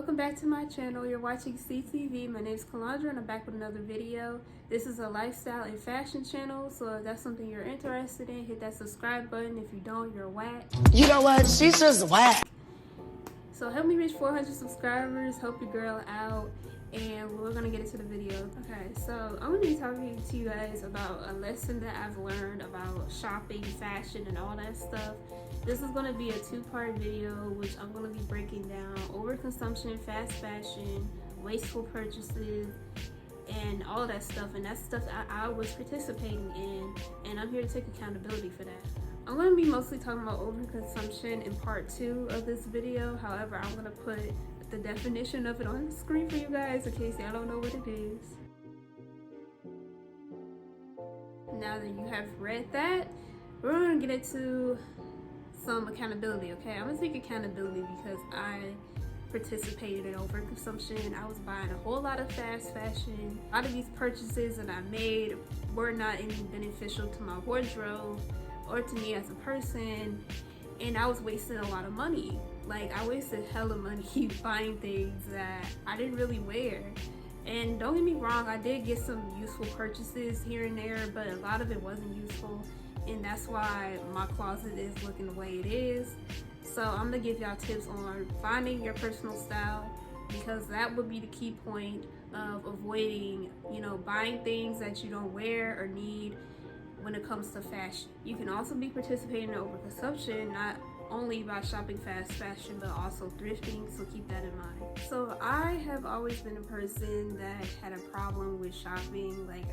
Welcome back to my channel. You're watching CTV. My name is Kalandra and I'm back with another video. This is a lifestyle and fashion channel, so if that's something you're interested in, hit that subscribe button. If you don't, you're whack. You know what? She's just whack. So help me reach 400 subscribers, help your girl out, and we're gonna get into the video. Okay, so I'm gonna be talking to you guys about a lesson that I've learned about shopping, fashion, and all that stuff. This is gonna be a two-part video, which I'm gonna be breaking down overconsumption, fast fashion, wasteful purchases, and all that stuff. And that's stuff I was participating in, and I'm here to take accountability for that. I'm going to be mostly talking about overconsumption in part 2 of this video. However, I'm going to put the definition of it on the screen for you guys in case y'all don't know what it is. Now that you have read that, we're going to get into some accountability, okay? I'm going to take accountability because I participated in overconsumption. I was buying a whole lot of fast fashion. A lot of these purchases that I made were not any beneficial to my wardrobe or to me as a person, and I was wasting a lot of money. Like, I wasted hella money buying things that I didn't really wear. And don't get me wrong, I did get some useful purchases here and there, but a lot of it wasn't useful, and that's why my closet is looking the way it is. So I'm gonna give y'all tips on finding your personal style, because that would be the key point of avoiding, buying things that you don't wear or need when it comes to fashion. You can also be participating in overconsumption, not only by shopping fast fashion, but also thrifting, so keep that in mind. So I have always been a person that had a problem with shopping. Like,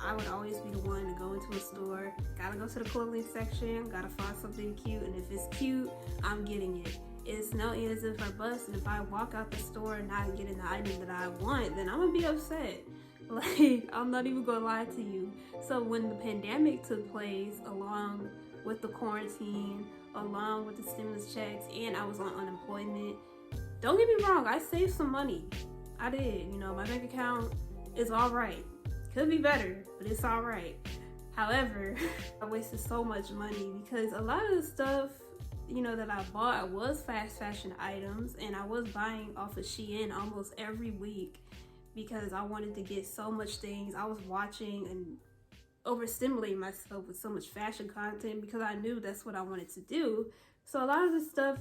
I would always be the one to go into a store, gotta go to the clothing section, gotta find something cute, and if it's cute, I'm getting it. It's no ifs, ands, or buts, and if I walk out the store and not getting the item that I want, then I'm gonna be upset. Like, I'm not even gonna lie to you. So when the pandemic took place, along with the quarantine, along with the stimulus checks, and I was on unemployment, don't get me wrong, I saved some money. I did. My bank account is all right. Could be better, but it's all right. However, I wasted so much money because a lot of the stuff, that I bought was fast fashion items, and I was buying off of Shein almost every week because I wanted to get so much things. I was watching and overstimulating myself with so much fashion content because I knew that's what I wanted to do. So a lot of the stuff,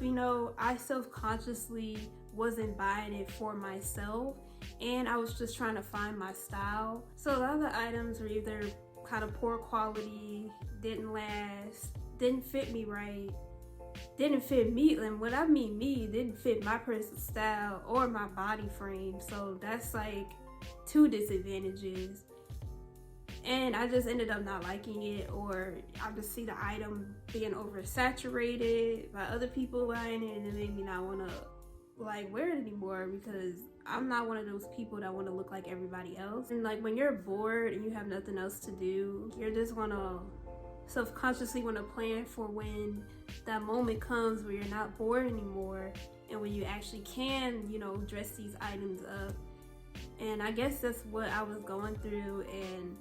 I self-consciously wasn't buying it for myself, and I was just trying to find my style. So a lot of the items were either kind of poor quality, didn't last, didn't fit me right, didn't fit me, and when I mean me, didn't fit my personal style or my body frame. So that's like 2 disadvantages. And I just ended up not liking it, or I just see the item being oversaturated by other people buying it, and it made me not want to wear it anymore, because I'm not one of those people that want to look like everybody else. And like, when you're bored and you have nothing else to do, you're just gonna self-consciously want to plan for when that moment comes where you're not bored anymore, and when you actually can, dress these items up. And I guess that's what I was going through. And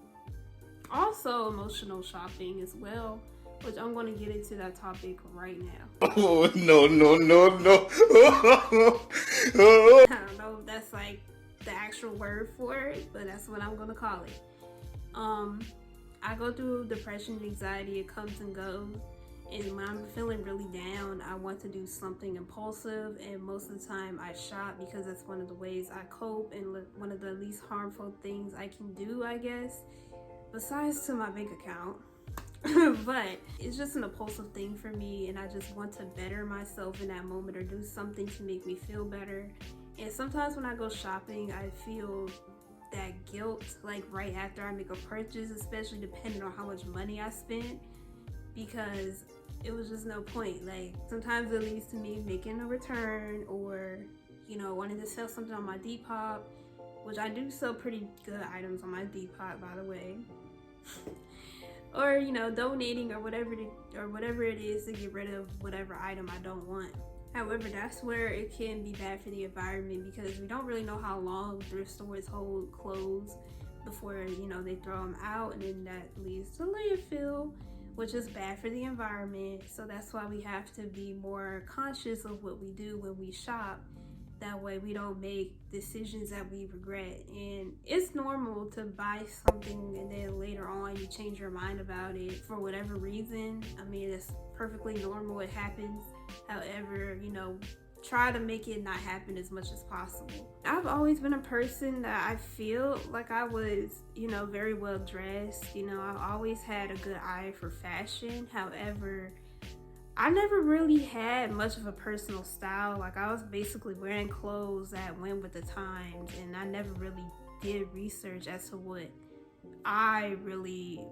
also emotional shopping as well, which I'm going to get into that topic right now. Oh, no. I don't know if that's like the actual word for it, but that's what I'm going to call it. I go through depression and anxiety. It comes and goes. And when I'm feeling really down, I want to do something impulsive, and most of the time I shop because that's one of the ways I cope, and one of the least harmful things I can do, I guess, besides to my bank account. But it's just an impulsive thing for me, and I just want to better myself in that moment or do something to make me feel better. And sometimes when I go shopping, I feel that guilt like right after I make a purchase, especially depending on how much money I spent, because it was just no point. Like, sometimes it leads to me making a return, or wanting to sell something on my Depop, which I do sell pretty good items on my Depop, by the way. Or donating, or whatever it is to get rid of whatever item I don't want. However, that's where it can be bad for the environment, because we don't really know how long thrift stores hold clothes before they throw them out, and then that leads to landfill, which is bad for the environment. So that's why we have to be more conscious of what we do when we shop, That way we don't make decisions that we regret. And it's normal to buy something and then later on you change your mind about it for whatever reason. I mean, it's perfectly normal, it happens. However, you know, try to make it not happen as much as possible. I've always been a person that I feel like I was, you know, very well dressed. You know, I've always had a good eye for fashion. However, I never really had much of a personal style. Like, I was basically wearing clothes that went with the times, and I never really did research as to what I really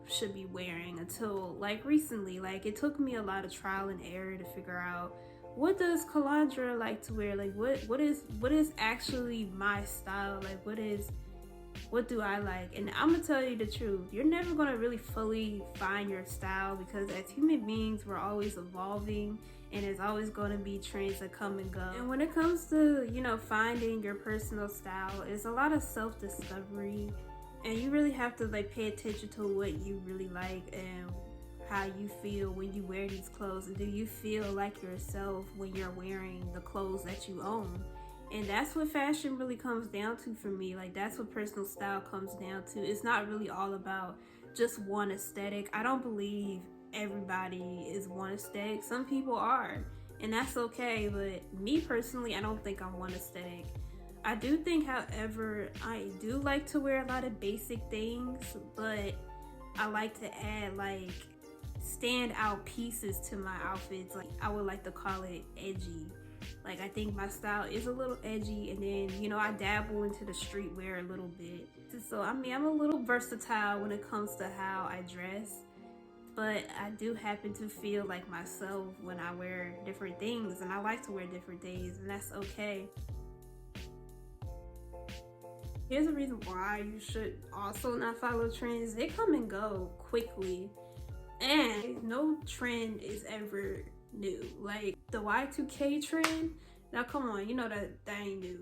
should be wearing until like recently. Like, it took me a lot of trial and error to figure out, what does Calandra like to wear? Like, what is actually my style? Like, what do I like? And I'm gonna tell you the truth, you're never gonna really fully find your style, because as human beings we're always evolving, and there's always gonna be trends that come and go. And when it comes to, you know, finding your personal style, it's a lot of self-discovery, and you really have to like pay attention to what you really like and how you feel when you wear these clothes. And do you feel like yourself when you're wearing the clothes that you own? And that's what fashion really comes down to for me. Like, that's what personal style comes down to. It's not really all about just one aesthetic. I don't believe everybody is one aesthetic. Some people are, and that's okay. But me personally, I don't think I'm one aesthetic. I do think, however, I do like to wear a lot of basic things, but I like to add like stand out pieces to my outfits. Like, I would like to call it edgy. Like, I think my style is a little edgy, and then, you know, I dabble into the streetwear a little bit. So, I mean, I'm a little versatile when it comes to how I dress, but I do happen to feel like myself when I wear different things, and I like to wear different things, and that's okay. Here's a reason why you should also not follow trends. They come and go quickly, and no trend is ever new. Like the Y2K trend, now come on, you know that ain't new.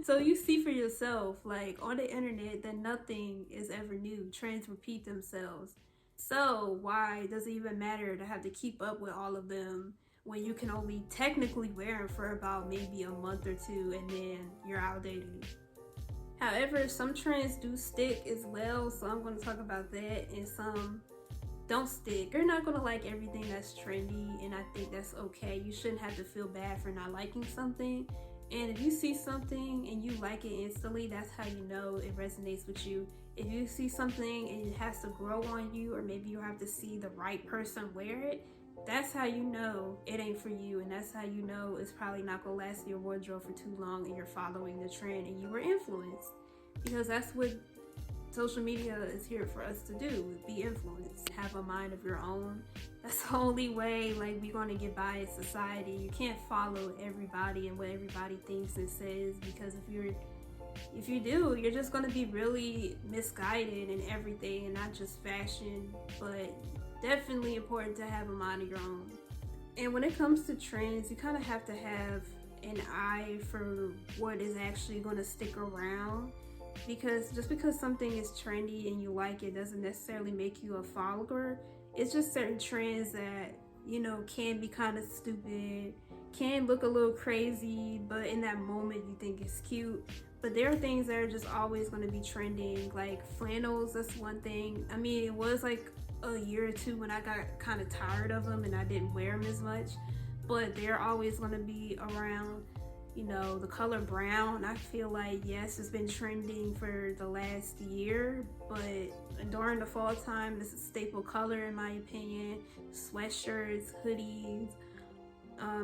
So you see for yourself, like on the internet, that nothing is ever new. Trends repeat themselves. So why does it even matter to have to keep up with all of them when you can only technically wear them for about maybe a month or two and then you're outdated? However, some trends do stick as well, so I'm going to talk about that, and some don't stick. You're not gonna like everything that's trendy, and I think that's okay. You shouldn't have to feel bad for not liking something. And if you see something and you like it instantly, that's how you know it resonates with you. If you see something and it has to grow on you, or maybe you have to see the right person wear it, that's how you know it ain't for you, and that's how you know it's probably not gonna last in your wardrobe for too long, and you're following the trend and you were influenced. Because that's what social media is here for us to do, be influenced, have a mind of your own. That's the only way like we're gonna get by in society. You can't follow everybody and what everybody thinks and says, because if you do, you're just gonna be really misguided in everything, and not just fashion, but definitely important to have a mind of your own. And when it comes to trends, you kind of have to have an eye for what is actually gonna stick around. Because just because something is trendy and you like it doesn't necessarily make you a follower. It's just certain trends that, you know, can be kind of stupid, can look a little crazy, but in that moment you think it's cute. But there are things that are just always going to be trending, like flannels. That's one thing. I mean, it was like a year or two when I got kind of tired of them and I didn't wear them as much, but they're always going to be around. You know, the color brown, I feel like, yes, it's been trending for the last year, but during the fall time, this is a staple color in my opinion. Sweatshirts, hoodies,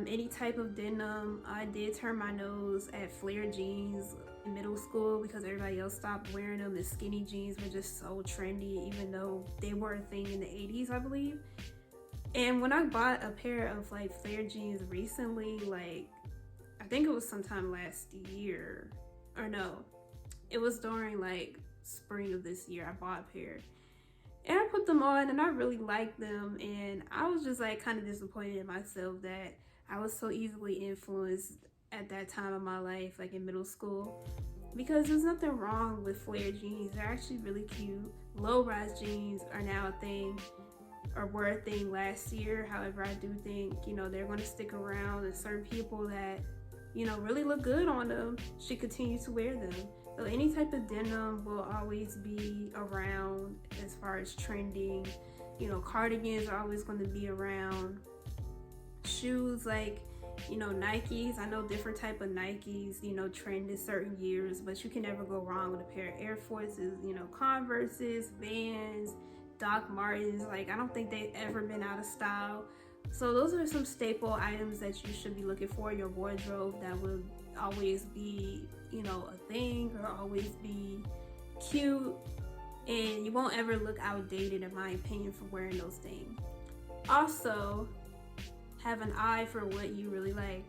any type of denim. I did turn my nose at flare jeans in middle school because everybody else stopped wearing them, and skinny jeans were just so trendy, even though they were a thing in the 80s, I believe. And when I bought a pair of like flare jeans recently, like I think it was sometime last year, or no, it was during like spring of this year, I bought a pair. And I put them on and I really liked them, and I was just like kind of disappointed in myself that I was so easily influenced at that time of my life, like in middle school, because there's nothing wrong with flare jeans. They're actually really cute. Low-rise jeans are now a thing, or were a thing last year. However, I do think, you know, they're going to stick around, and certain people that really look good on them should continue to wear them. So any type of denim will always be around as far as trending. Cardigans are always going to be around. Shoes like, Nikes. I know different type of Nikes, trend in certain years, but you can never go wrong with a pair of Air Forces, Converses, Vans, Doc Martens. Like, I don't think they've ever been out of style. So those are some staple items that you should be looking for in your wardrobe that will always be, a thing, or always be cute, and you won't ever look outdated, in my opinion, for wearing those things. Also, have an eye for what you really like.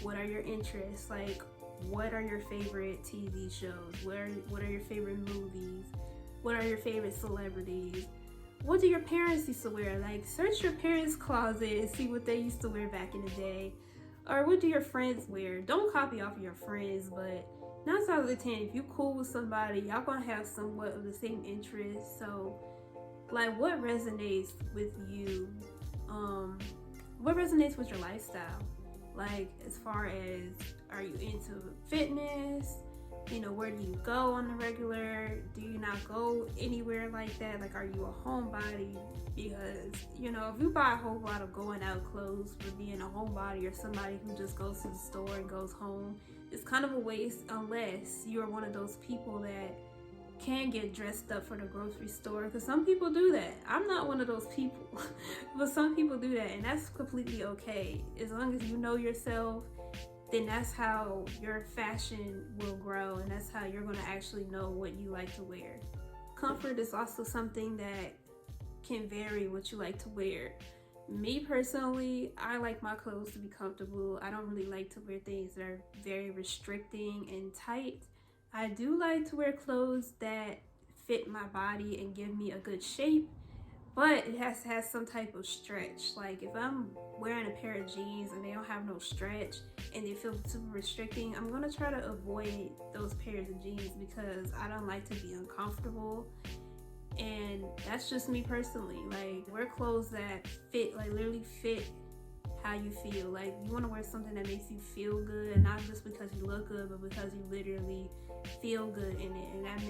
What are your interests? Like, what are your favorite TV shows? What are your favorite movies? What are your favorite celebrities? What do your parents used to wear? Like, search your parents' closet and see what they used to wear back in the day. Or what do your friends wear? Don't copy off of your friends, but 9 times out of 10, if you cool with somebody, y'all gonna have somewhat of the same interests. So, like, what resonates with you? What resonates with your lifestyle? Like, as far as, are you into fitness? Where do you go on the regular? Do you not go anywhere like that? Like, are you a homebody? Because, if you buy a whole lot of going out clothes for being a homebody, or somebody who just goes to the store and goes home, it's kind of a waste, unless you're one of those people that can get dressed up for the grocery store, because some people do that. I'm not one of those people, but some people do that, and that's completely okay. As long as you know yourself, then that's how your fashion will grow, and that's how you're going to actually know what you like to wear. Comfort is also something that can vary what you like to wear. Me personally, I like my clothes to be comfortable. I don't really like to wear things that are very restricting and tight. I do like to wear clothes that fit my body and give me a good shape, but it has to have some type of stretch. Like, if I'm wearing a pair of jeans and they don't have no stretch and they feel super restricting, I'm gonna try to avoid those pairs of jeans, because I don't like to be uncomfortable. And that's just me personally. Like, wear clothes that fit, like literally fit how you feel. Like, you want to wear something that makes you feel good, not just because you look good, but because you literally feel good in it, and that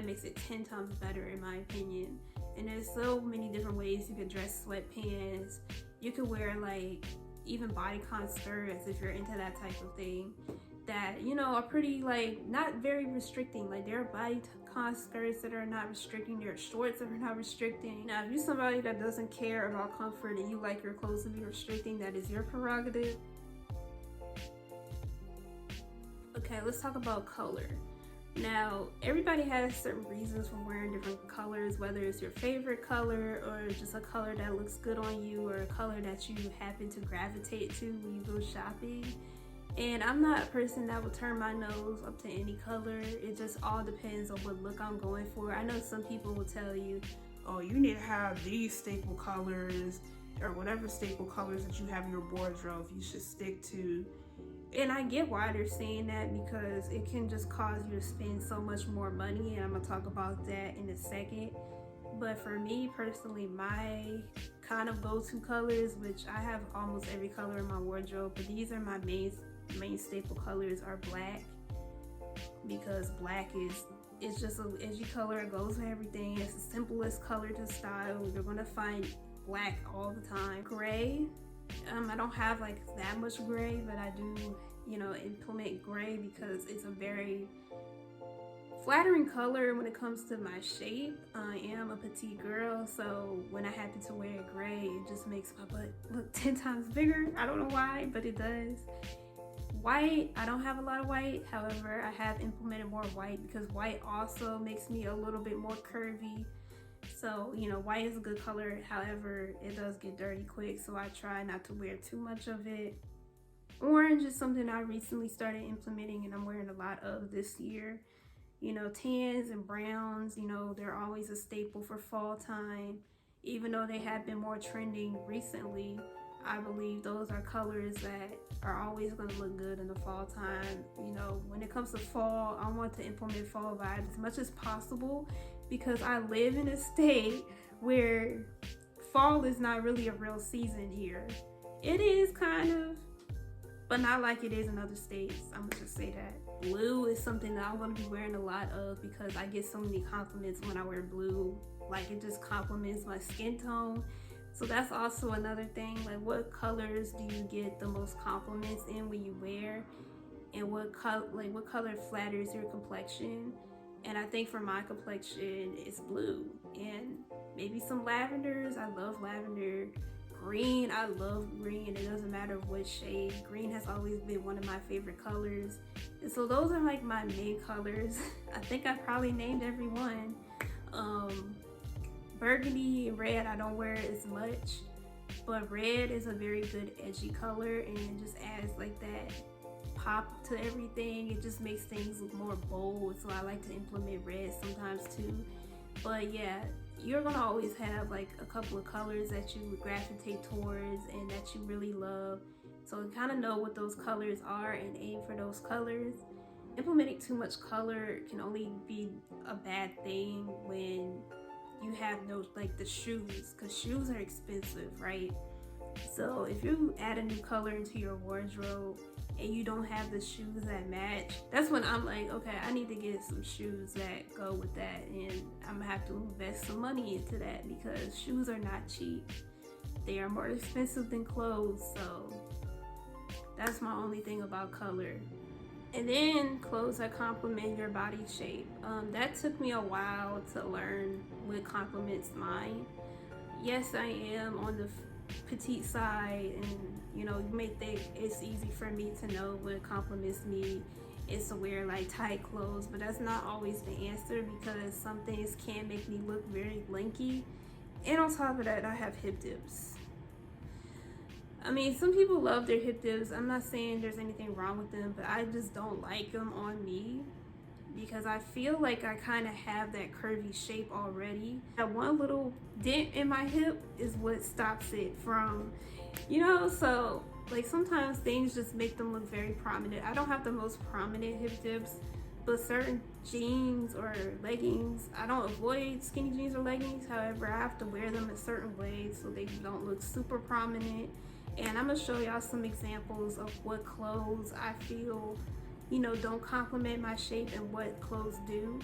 makes it 10 times better, in my opinion. And there's so many different ways you could dress sweatpants. You could wear, like, even bodycon skirts if you're into that type of thing, that are pretty, like, not very restricting. Like, there are bodycon skirts that are not restricting, there are shorts that are not restricting. Now, if you're somebody that doesn't care about comfort and you like your clothes to be restricting, that is your prerogative. Okay, let's talk about color. Now, everybody has certain reasons for wearing different colors, whether it's your favorite color, or just a color that looks good on you, or a color that you happen to gravitate to when you go shopping. And I'm not a person that will turn my nose up to any color. It just all depends on what look I'm going for. I know some people will tell you, oh, you need to have these staple colors, or whatever staple colors that you have in your wardrobe you should stick to. And I get why they're saying that, because it can just cause you to spend so much more money, and I'm gonna talk about that in a second. But for me personally, my kind of go-to colors, which I have almost every color in my wardrobe, but these are my main staple colors, are black, because black is just an edgy color. It goes with everything. It's the simplest color to style. You're gonna find black all the time. Gray. I don't have like that much gray, but I do, implement gray because it's a very flattering color when it comes to my shape. I am a petite girl, so when I happen to wear gray, it just makes my butt look 10 times bigger. I don't know why, but it does. White, I don't have a lot of white. However, I have implemented more white because white also makes me a little bit more curvy. So, white is a good color. However, it does get dirty quick, so I try not to wear too much of it. Orange is something I recently started implementing, and I'm wearing a lot of this year. Tans and browns, they're always a staple for fall time. Even though they have been more trending recently, I believe those are colors that are always going to look good in the fall time. When it comes to fall, I want to implement fall vibes as much as possible, because I live in a state where fall is not really a real season here. It is kind of, but not like it is in other states. I'm gonna just say that. Blue is something that I'm gonna be wearing a lot of because I get so many compliments when I wear blue. Like, it just complements my skin tone. So that's also another thing. Like, what colors do you get the most compliments in when you wear, and what color flatters your complexion? And I think for my complexion, it's blue, and maybe some lavenders. I love lavender. Green, I love green. It doesn't matter what shade. Green has always been one of my favorite colors. And so those are like my main colors. I think I probably named every one. Burgundy and red I don't wear as much, but red is a very good edgy color and just adds like that pop to everything. It just makes things look more bold, so I like to implement red sometimes too. But yeah, you're gonna always have like a couple of colors that you would gravitate towards and that you really love. So kind of know what those colors are and aim for those colors. Implementing too much color can only be a bad thing when you have no, like the shoes, because shoes are expensive, right? So if you add a new color into your wardrobe and you don't have the shoes that match, that's when I'm like, okay, I need to get some shoes that go with that, and I'm gonna have to invest some money into that because shoes are not cheap. They are more expensive than clothes, so that's my only thing about color. And then clothes that complement your body shape. That took me a while to learn what complements mine. Yes, I am on the petite side, and you may think it's easy for me to know what complements me is to wear like tight clothes, but that's not always the answer because some things can make me look very lanky. And on top of that, I have hip dips. I mean, some people love their hip dips. I'm not saying there's anything wrong with them, but I just don't like them on me because I feel like I kind of have that curvy shape already. That one little dent in my hip is what stops it from, so like sometimes things just make them look very prominent. I don't have the most prominent hip dips, but certain jeans or leggings, I don't avoid skinny jeans or leggings. However, I have to wear them a certain way so they don't look super prominent. And I'm gonna show y'all some examples of what clothes I feel, don't complement my shape and what clothes do.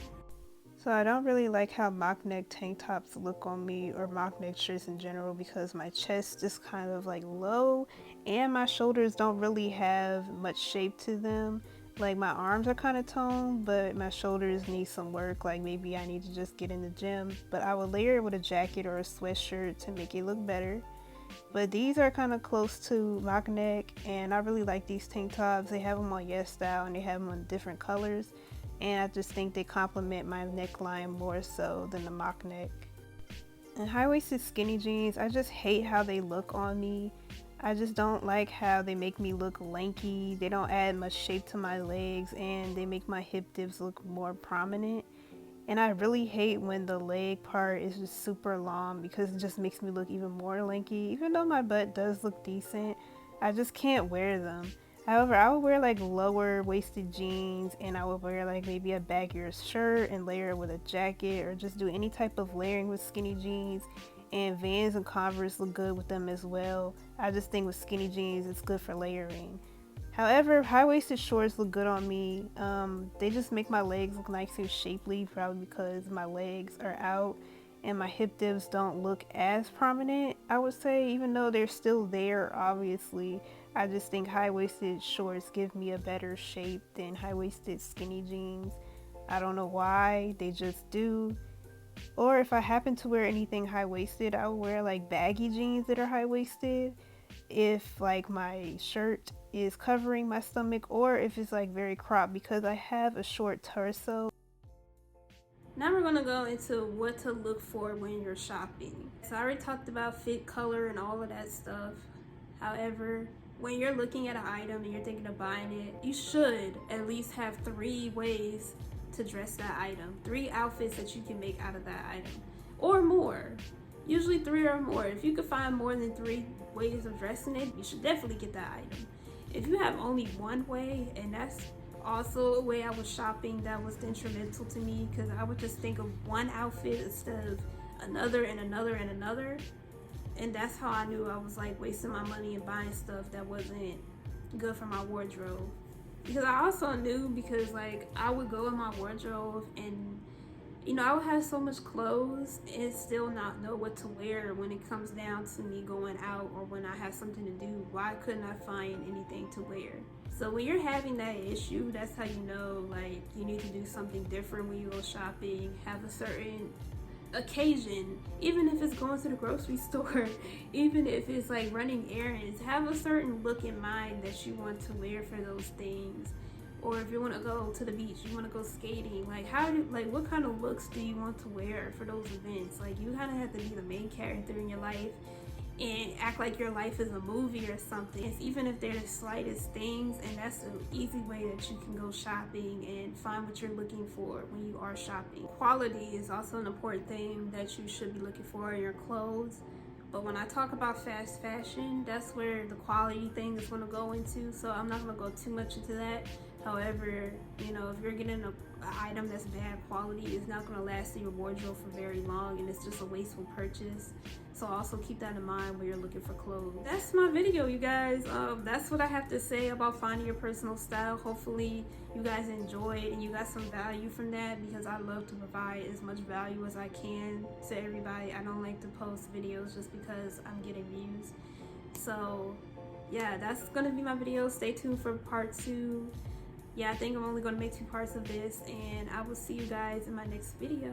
So I don't really like how mock neck tank tops look on me, or mock neck shirts in general, because my chest is kind of like low and my shoulders don't really have much shape to them. Like my arms are kind of toned, but my shoulders need some work. Like maybe I need to just get in the gym, but I would layer it with a jacket or a sweatshirt to make it look better. But these are kind of close to mock neck, and I really like these tank tops. They have them on Yes Style and they have them in different colors, and I just think they complement my neckline more so than the mock neck. And high-waisted skinny jeans, I just hate how they look on me. I just don't like how they make me look lanky. They don't add much shape to my legs, and they make my hip dips look more prominent. And I really hate when the leg part is just super long because it just makes me look even more lanky. Even though my butt does look decent, I just can't wear them. However, I would wear like lower waisted jeans, and I would wear like maybe a baggier shirt and layer it with a jacket, or just do any type of layering with skinny jeans. And Vans and Converse look good with them as well. I just think with skinny jeans, it's good for layering. However, high-waisted shorts look good on me. They just make my legs look nice and shapely, probably because my legs are out and my hip dips don't look as prominent, I would say, even though they're still there, obviously. I just think high-waisted shorts give me a better shape than high-waisted skinny jeans. I don't know why, they just do. Or if I happen to wear anything high-waisted, I would wear like baggy jeans that are high-waisted if like my shirt is covering my stomach, or if it's like very cropped, because I have a short torso. Now we're gonna go into what to look for when you're shopping. So I already talked about fit, color, and all of that stuff. However, when you're looking at an item and you're thinking of buying it, you should at least have 3 ways to dress that item. 3 outfits that you can make out of that item, or more. Usually 3 or more. If you could find more than 3 ways of dressing it, you should definitely get that item. If you have only one way, and that's also a way I was shopping that was detrimental to me, because I would just think of one outfit instead of another and another and another, and that's how I knew I was like wasting my money and buying stuff that wasn't good for my wardrobe. Because I also knew, because like I would go in my wardrobe and I would have so much clothes and still not know what to wear when it comes down to me going out or when I have something to do. Why couldn't I find anything to wear? So when you're having that issue, that's how you know like you need to do something different when you go shopping. Have a certain occasion, even if it's going to the grocery store, even if it's like running errands, have a certain look in mind that you want to wear for those things. Or if you want to go to the beach, you want to go skating, like what kind of looks do you want to wear for those events? Like you kind of have to be the main character in your life and act like your life is a movie or something. It's even if they're the slightest things, and that's an easy way that you can go shopping and find what you're looking for when you are shopping. Quality is also an important thing that you should be looking for in your clothes. But when I talk about fast fashion, that's where the quality thing is going to go into, so I'm not going to go too much into that. However, if you're getting an item that's bad quality, it's not going to last in your wardrobe for very long, and it's just a wasteful purchase. So also keep that in mind when you're looking for clothes. That's my video, you guys. That's what I have to say about finding your personal style. Hopefully you guys enjoyed and you got some value from that, because I love to provide as much value as I can to everybody. I don't like to post videos just because I'm getting views. So yeah, that's gonna be my video. Stay tuned for part 2. Yeah, I think I'm only gonna make 2 parts of this, and I will see you guys in my next video.